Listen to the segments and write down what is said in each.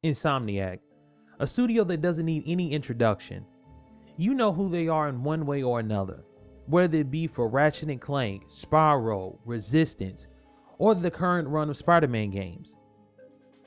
Insomniac, a studio that doesn't need any introduction. You know who they are in one way or another, whether it be for Ratchet and Clank, Spyro, Resistance, or the current run of Spider-Man games.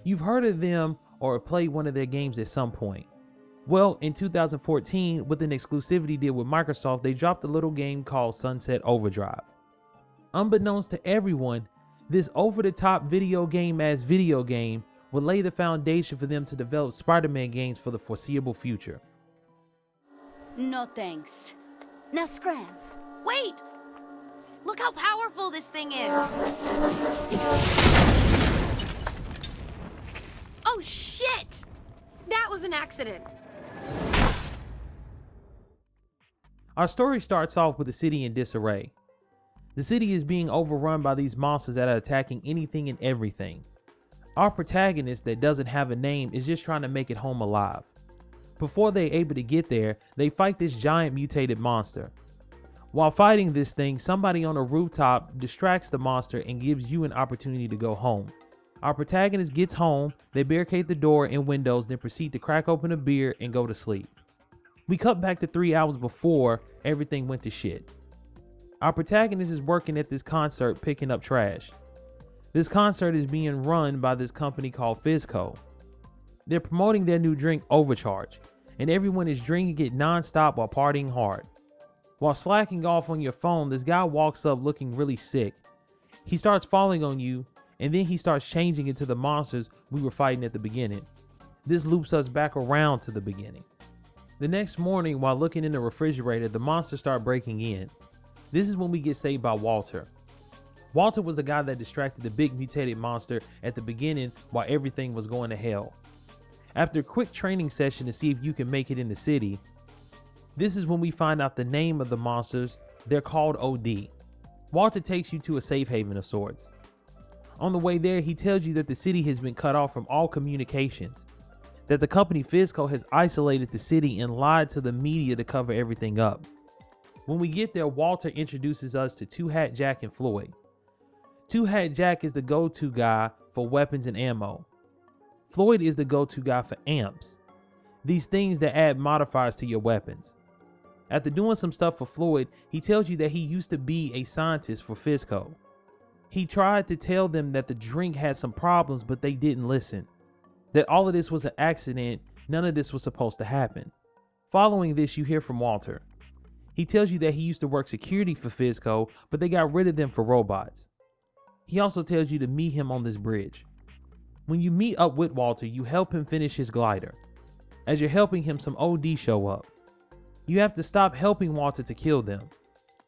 You've heard of them or played one of their games at some point. Well, in 2014, with an exclusivity deal with Microsoft, they dropped a little game called Sunset Overdrive. Unbeknownst to everyone, this over-the-top video game would lay the foundation for them to develop Spider-Man games for the foreseeable future. No thanks. Now scram. Wait! Look how powerful this thing is! Oh shit! That was an accident. Our story starts off with the city in disarray. The city is being overrun by these monsters that are attacking anything and everything. Our protagonist, that doesn't have a name, is just trying to make it home alive. Before they're able to get there, they fight this giant mutated monster. While fighting this thing, somebody on a rooftop distracts the monster and gives you an opportunity to go home. Our protagonist gets home, they barricade the door and windows, then proceed to crack open a beer and go to sleep. We cut back to 3 hours before everything went to shit. Our protagonist is working at this concert picking up trash. This concert is being run by this company called Fizco. They're promoting their new drink Overcharge, and everyone is drinking it non-stop while partying hard. While slacking off on your phone, this guy walks up looking really sick. He starts falling on you, and then he starts changing into the monsters we were fighting at the beginning. This loops us back around to the beginning. The next morning, while looking in the refrigerator, the monsters start breaking in. This is when we get saved by Walter. Walter was the guy that distracted the big mutated monster at the beginning while everything was going to hell. After a quick training session to see if you can make it in the city, this is when we find out the name of the monsters. They're called OD. Walter takes you to a safe haven of sorts. On the way there, he tells you that the city has been cut off from all communications, that the company Fizco has isolated the city and lied to the media to cover everything up. When we get there, Walter introduces us to Two Hat Jack and Floyd. Two Hat Jack is the go-to guy for weapons and ammo. Floyd is the go-to guy for amps, these things that add modifiers to your weapons. After doing some stuff for Floyd, he tells you that he used to be a scientist for Fizco. He tried to tell them that the drink had some problems, but they didn't listen. That all of this was an accident, none of this was supposed to happen. Following this, you hear from Walter. He tells you that he used to work security for Fizco, but they got rid of them for robots. He also tells you to meet him on this bridge. When you meet up with Walter, you help him finish his glider. As you're helping him, some OD show up. You have to stop helping Walter to kill them.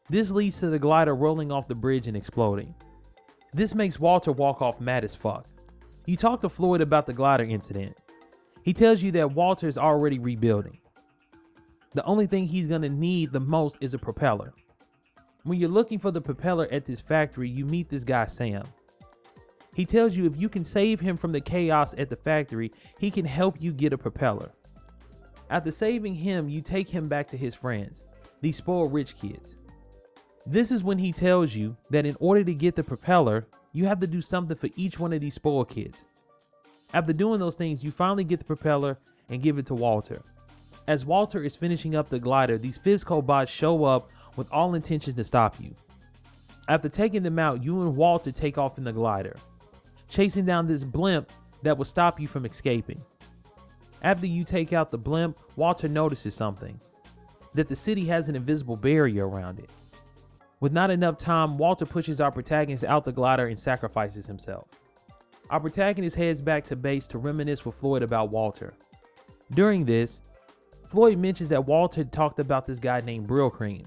This leads to the glider rolling off the bridge and exploding. This makes Walter walk off mad as fuck. You talk to Floyd about the glider incident. He tells you that Walter is already rebuilding. The only thing he's gonna need the most is a propeller. When you're looking for the propeller at this factory, you meet this guy Sam. He tells you if you can save him from the chaos at the factory, he can help you get a propeller. After saving him, you take him back to his friends, these spoiled rich kids. This is when he tells you that in order to get the propeller, you have to do something for each one of these spoiled kids. After doing those things, you finally get the propeller and give it to Walter. As Walter is finishing up the glider, these Fizco bots show up with all intentions to stop you. After taking them out, you and Walter take off in the glider, chasing down this blimp that will stop you from escaping. After you take out the blimp, Walter notices something, that the city has an invisible barrier around it. With not enough time, Walter pushes our protagonist out the glider and sacrifices himself. Our protagonist heads back to base to reminisce with Floyd about Walter. During this, Floyd mentions that Walter talked about this guy named Brill Cream.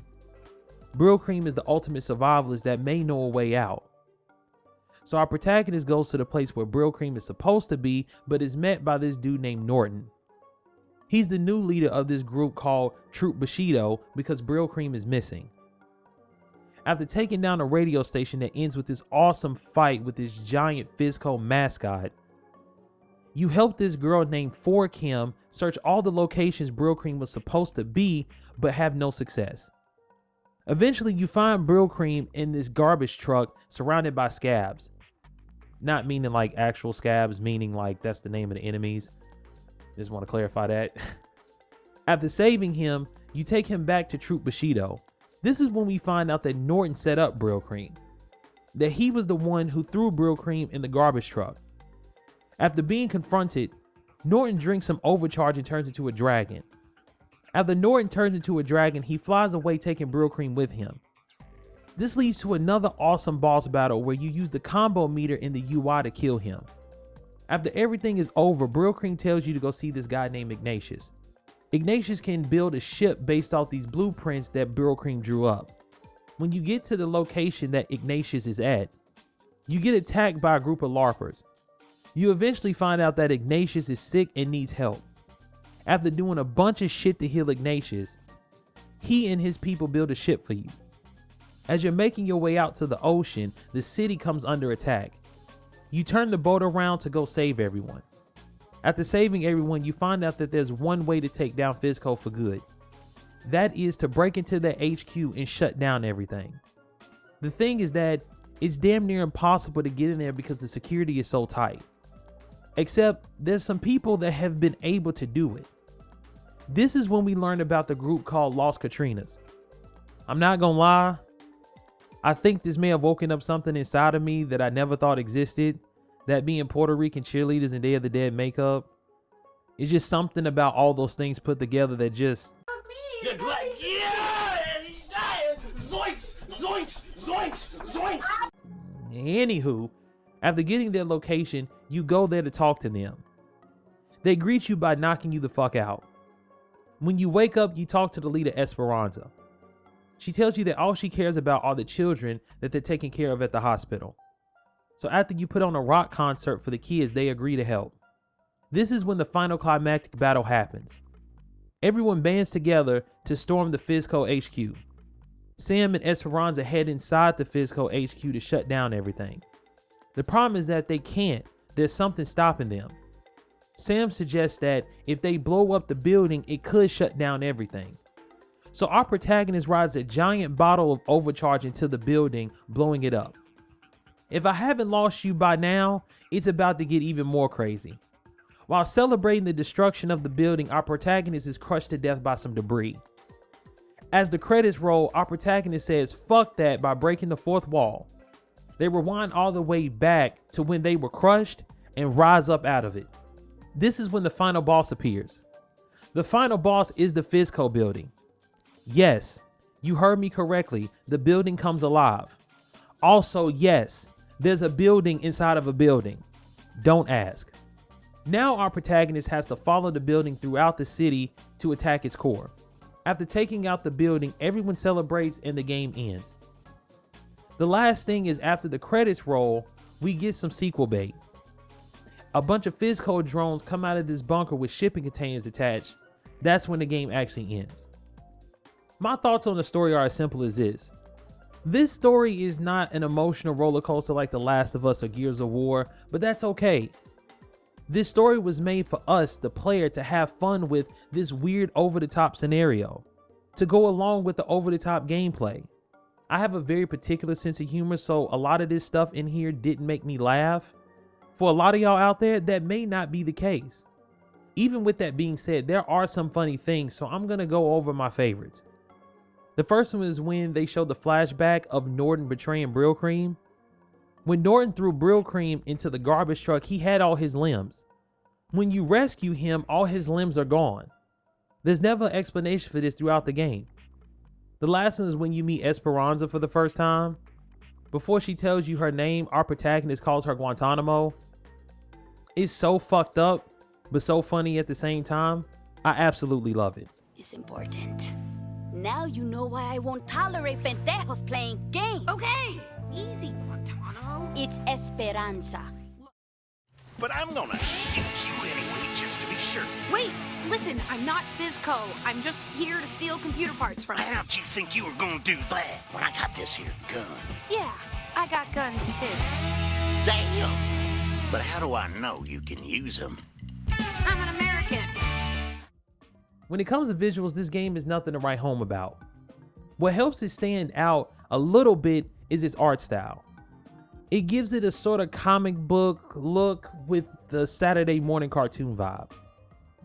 Brill Cream is the ultimate survivalist that may know a way out. So our protagonist goes to the place where Brill Cream is supposed to be, but is met by this dude named Norton. He's the new leader of this group called Troop Bushido because Brill Cream is missing. After taking down a radio station that ends with this awesome fight with this giant Fizco mascot, you help this girl named For Kim search all the locations Brill Cream was supposed to be, but have no success. Eventually, you find Brill Cream in this garbage truck surrounded by scabs. Not meaning like actual scabs, meaning like that's the name of the enemies. Just want to clarify that. After saving him, you take him back to Troop Bushido. This is when we find out that Norton set up Brill Cream, that he was the one who threw Brill Cream in the garbage truck. After being confronted, Norton drinks some overcharge and turns into a dragon. After Norton turns into a dragon, he flies away taking Brill Cream with him. This leads to another awesome boss battle where you use the combo meter in the UI to kill him. After everything is over, Brill Cream tells you to go see this guy named Ignatius. Ignatius can build a ship based off these blueprints that Brill Cream drew up. When you get to the location that Ignatius is at, you get attacked by a group of LARPers. You eventually find out that Ignatius is sick and needs help. After doing a bunch of shit to heal Ignatius, he and his people build a ship for you. As you're making your way out to the ocean, the city comes under attack. You turn the boat around to go save everyone. After saving everyone, you find out that there's one way to take down T.A.I.C for good. That is to break into their HQ and shut down everything. The thing is that it's damn near impossible to get in there because the security is so tight. Except there's some people that have been able to do it. This is when we learned about the group called Lost Katrinas. I'm not gonna lie, I think this may have woken up something inside of me that I never thought existed. That being Puerto Rican cheerleaders and Day of the Dead makeup. It's just something about all those things put together that just... You're like, yeah, he's dying. Zoinks, zoinks, zoinks, zoinks. Anywho, after getting their location, you go there to talk to them. They greet you by knocking you the fuck out. When you wake up, you talk to the leader, Esperanza. She tells you that all she cares about are the children that they're taking care of at the hospital. So after you put on a rock concert for the kids, they agree to help. This is when the final climactic battle happens. Everyone bands together to storm the T.A.I.C HQ. Sam and Esperanza head inside the T.A.I.C HQ to shut down everything. The problem is that they can't. There's something stopping them. Sam suggests that if they blow up the building, it could shut down everything. So our protagonist rides a giant bottle of overcharge into the building, blowing it up. If I haven't lost you by now, it's about to get even more crazy. While celebrating the destruction of the building, our protagonist is crushed to death by some debris. As the credits roll, our protagonist says fuck that by breaking the fourth wall. They rewind all the way back to when they were crushed and rise up out of it. This is when the final boss appears. The final boss is the T.A.I.C building. Yes, you heard me correctly. The building comes alive. Also, yes, there's a building inside of a building. Don't ask. Now our protagonist has to follow the building throughout the city to attack its core. After taking out the building, everyone celebrates and the game ends. The last thing is after the credits roll, we get some sequel bait. A bunch of T.A.I.C drones come out of this bunker with shipping containers attached. That's when the game actually ends. My thoughts on the story are as simple as this. This story is not an emotional roller coaster like The Last of Us or Gears of War, but that's okay. This story was made for us, the player, to have fun with this weird over-the-top scenario, to go along with the over-the-top gameplay. I have a very particular sense of humor, so a lot of this stuff in here didn't make me laugh. For a lot of y'all out there, that may not be the case. Even with that being said, there are some funny things, so I'm gonna go over my favorites. The first one is when they show the flashback of Norton betraying Brill Cream. When Norton threw Brill Cream into the garbage truck, he had all his limbs. When you rescue him, all his limbs are gone. There's never an explanation for this throughout the game. The last one is when you meet Esperanza for the first time. Before she tells you her name, our protagonist calls her Guantanamo. It's so fucked up, but so funny at the same time. I absolutely love it. It's important. Now you know why I won't tolerate pendejos playing games. Okay, easy, Guantano. It's Esperanza. But I'm gonna shoot you anyway, just to be sure. Wait, listen, I'm not T.A.I.C. I'm just here to steal computer parts from you. How'd you think you were gonna do that when I got this here gun? Yeah, I got guns too. Damn! But how do I know you can use them? I'm an American. When it comes to visuals, this game is nothing to write home about. What helps it stand out a little bit is its art style. It gives it a sort of comic book look with the Saturday morning cartoon vibe.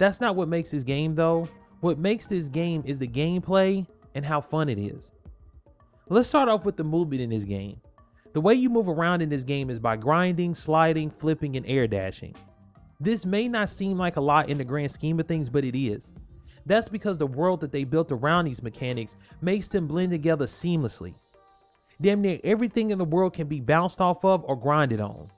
That's not what makes this game though. What makes this game is the gameplay and how fun it is. Let's start off with the movement in this game. The way you move around in this game is by grinding, sliding, flipping, and air dashing. This may not seem like a lot in the grand scheme of things, but it is. That's because the world that they built around these mechanics makes them blend together seamlessly. Damn near everything in the world can be bounced off of or grinded on.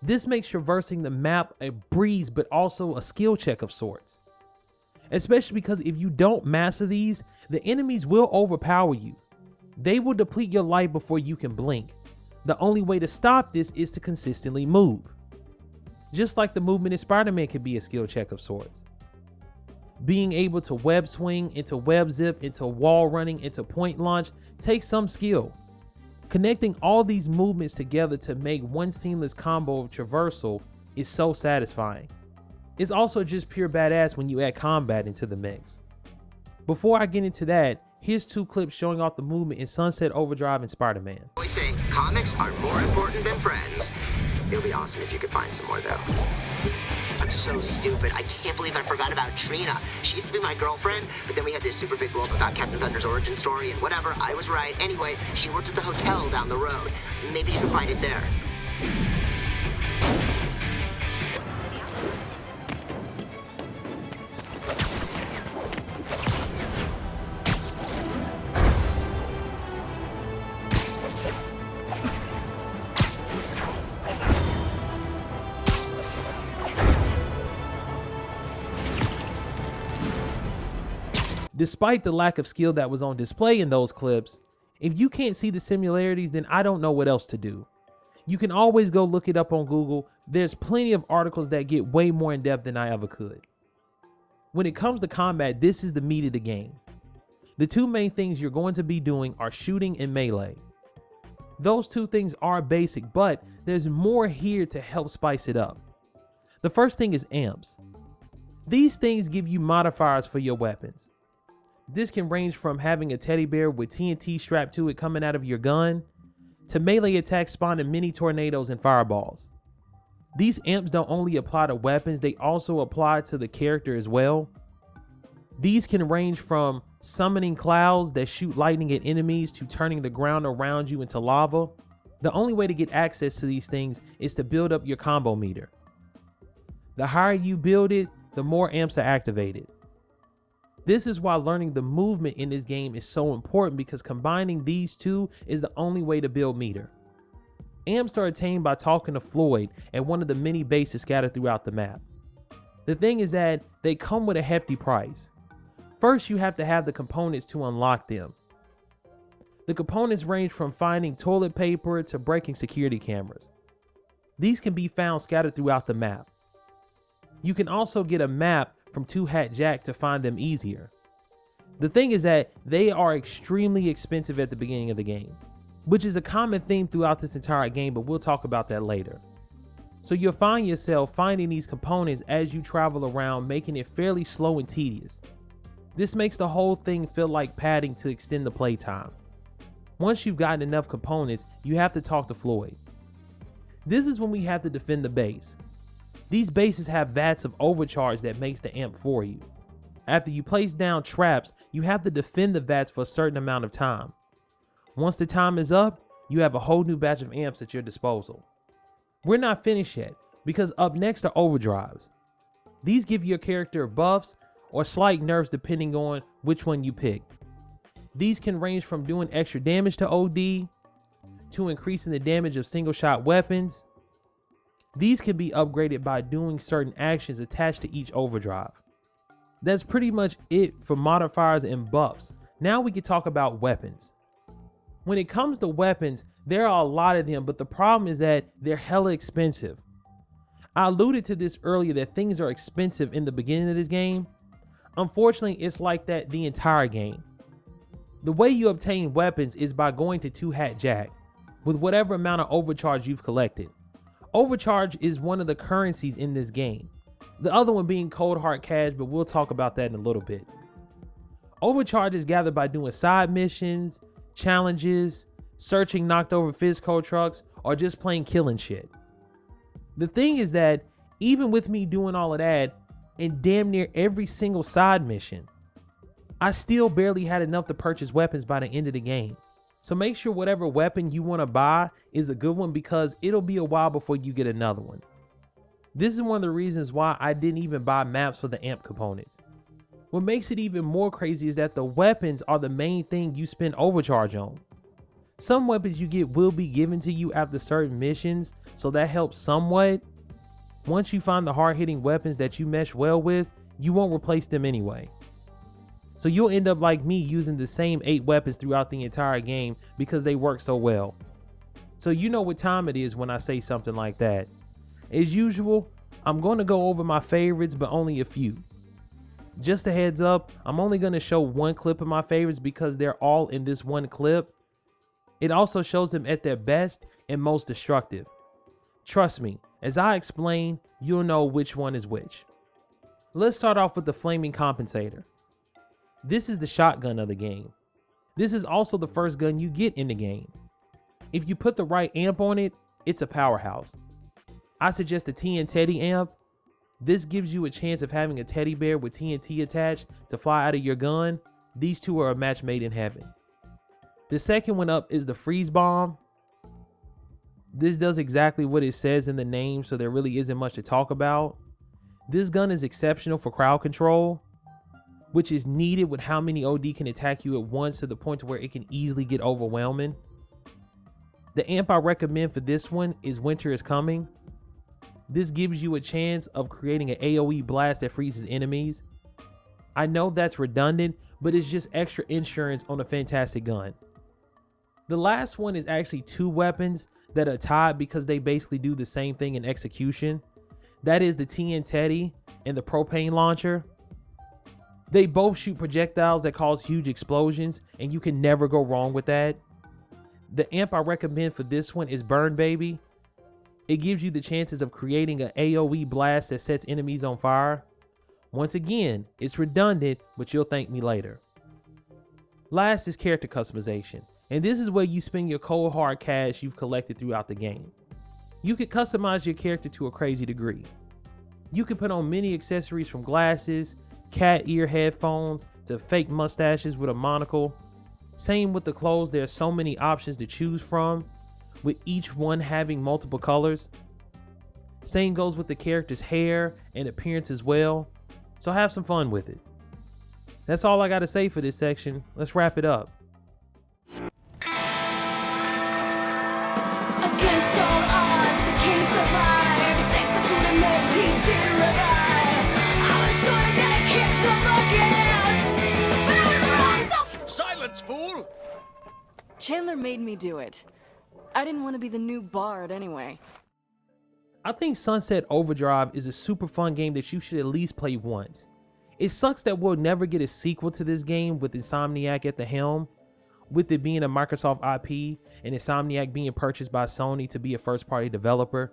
This makes traversing the map a breeze, but also a skill check of sorts. Especially because if you don't master these, the enemies will overpower you. They will deplete your life before you can blink. The only way to stop this is to consistently move. Just like the movement in Spider-Man can be a skill check of sorts. Being able to web swing, into web zip, into wall running, into point launch takes some skill. Connecting all these movements together to make one seamless combo of traversal is so satisfying. It's also just pure badass when you add combat into the mix. Before I get into that, here's 2 clips showing off the movement in Sunset Overdrive and Spider-Man. We say comics are more important than friends. It'll be awesome if you could find some more though. I'm so stupid. I can't believe I forgot about Trina. She used to be my girlfriend, but then we had this super big blow up about Captain Thunder's origin story and whatever. I was right. Anyway, she worked at the hotel down the road. Maybe you can find it there. Despite the lack of skill that was on display in those clips, if you can't see the similarities, then I don't know what else to do. You can always go look it up on Google. There's plenty of articles that get way more in depth than I ever could. When it comes to combat, this is the meat of the game. The 2 main things you're going to be doing are shooting and melee. Those 2 things are basic, but there's more here to help spice it up. The first thing is amps. These things give you modifiers for your weapons. This can range from having a teddy bear with TNT strapped to it coming out of your gun, to melee attacks spawning mini tornadoes and fireballs. These amps don't only apply to weapons, they also apply to the character as well. These can range from summoning clouds that shoot lightning at enemies to turning the ground around you into lava. The only way to get access to these things is to build up your combo meter. The higher you build it, the more amps are activated. This is why learning the movement in this game is so important, because combining these 2 is the only way to build meter. Amps are attained by talking to Floyd at one of the many bases scattered throughout the map. The thing is that they come with a hefty price. First, you have to have the components to unlock them. The components range from finding toilet paper to breaking security cameras. These can be found scattered throughout the map. You can also get a map from T.A.I.C to find them easier. The thing is that they are extremely expensive at the beginning of the game, which is a common theme throughout this entire game, but we'll talk about that later. So you'll find yourself finding these components as you travel around, making it fairly slow and tedious. This makes the whole thing feel like padding to extend the playtime. Once you've gotten enough components, you have to talk to Floyd. This is when we have to defend the base. These bases have vats of overcharge that makes the amp for you. After you place down traps, you have to defend the vats for a certain amount of time. Once the time is up, you have a whole new batch of amps at your disposal. We're not finished yet, because up next are overdrives. These give your character buffs or slight nerfs depending on which one you pick. These can range from doing extra damage to OD, to increasing the damage of single shot weapons. These can be upgraded by doing certain actions attached to each overdrive. That's pretty much it for modifiers and buffs. Now we can talk about weapons. When it comes to weapons, there are a lot of them, but the problem is that they're hella expensive. I alluded to this earlier that things are expensive in the beginning of this game. Unfortunately, it's like that the entire game. The way you obtain weapons is by going to T.A.I.C with whatever amount of overcharge you've collected. Overcharge is one of the currencies in this game. The other one being cold hard cash, but we'll talk about that in a little bit. Overcharge is gathered by doing side missions, challenges, searching knocked over Fizco trucks, or just plain killing shit. The thing is that even with me doing all of that, in damn near every single side mission. I still barely had enough to purchase weapons by the end of the game. So make sure whatever weapon you want to buy is a good one, because it'll be a while before you get another one. This is one of the reasons why I didn't even buy maps for the amp components. What makes it even more crazy is that the weapons are the main thing you spend overcharge on. Some weapons you get will be given to you after certain missions, so that helps somewhat. Once you find the hard-hitting weapons that you mesh well with, you won't replace them anyway. So you'll end up like me, using the same 8 weapons throughout the entire game because they work so well. So you know what time it is when I say something like that. As usual, I'm going to go over my favorites, but only a few. Just a heads up, I'm only going to show one clip of my favorites because they're all in this one clip. It also shows them at their best and most destructive. Trust me, as I explain, you'll know which one is which. Let's start off with the flaming compensator. This is the shotgun of the game. This is also the first gun you get in the game. If you put the right amp on it, it's a powerhouse. I suggest the TNT amp. This gives you a chance of having a teddy bear with TNT attached to fly out of your gun. These two are a match made in heaven. The second one up is the freeze bomb. This does exactly what it says in the name, so there really isn't much to talk about. This gun is exceptional for crowd control, which is needed with how many OD can attack you at once, to the point where it can easily get overwhelming. The amp I recommend for this one is Winter is Coming. This gives you a chance of creating an AoE blast that freezes enemies. I know that's redundant, but it's just extra insurance on a fantastic gun. The last one is actually 2 weapons that are tied because they basically do the same thing in execution. That is the TNT and the propane launcher. They both shoot projectiles that cause huge explosions, and you can never go wrong with that. The amp I recommend for this one is Burn Baby. It gives you the chances of creating an AoE blast that sets enemies on fire. Once again, it's redundant, but you'll thank me later. Last is character customization, and this is where you spend your cold hard cash you've collected throughout the game. You can customize your character to a crazy degree. You can put on many accessories, from glasses, cat ear headphones, to fake mustaches with a monocle. Same with the clothes, there are so many options to choose from, with each one having multiple colors. Same goes with the character's hair and appearance as well, so have some fun with it. That's all I gotta say for this section. Let's wrap it up. Against all odds, the king survived. Thanks to goodness, he did revive. I was sure he's gonna kick the bucket, but I was wrong, so Silence, fool! Chandler made me do it. I didn't want to be the new bard anyway. I think Sunset Overdrive is a super fun game that you should at least play once. It sucks that we'll never get a sequel to this game with Insomniac at the helm, with it being a Microsoft IP and Insomniac being purchased by Sony to be a first-party developer.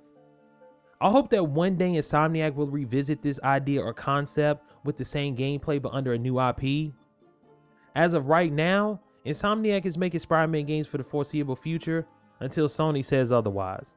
I hope that one day Insomniac will revisit this idea or concept with the same gameplay but under a new IP. As of right now, Insomniac is making Spider-Man games for the foreseeable future, until Sony says otherwise.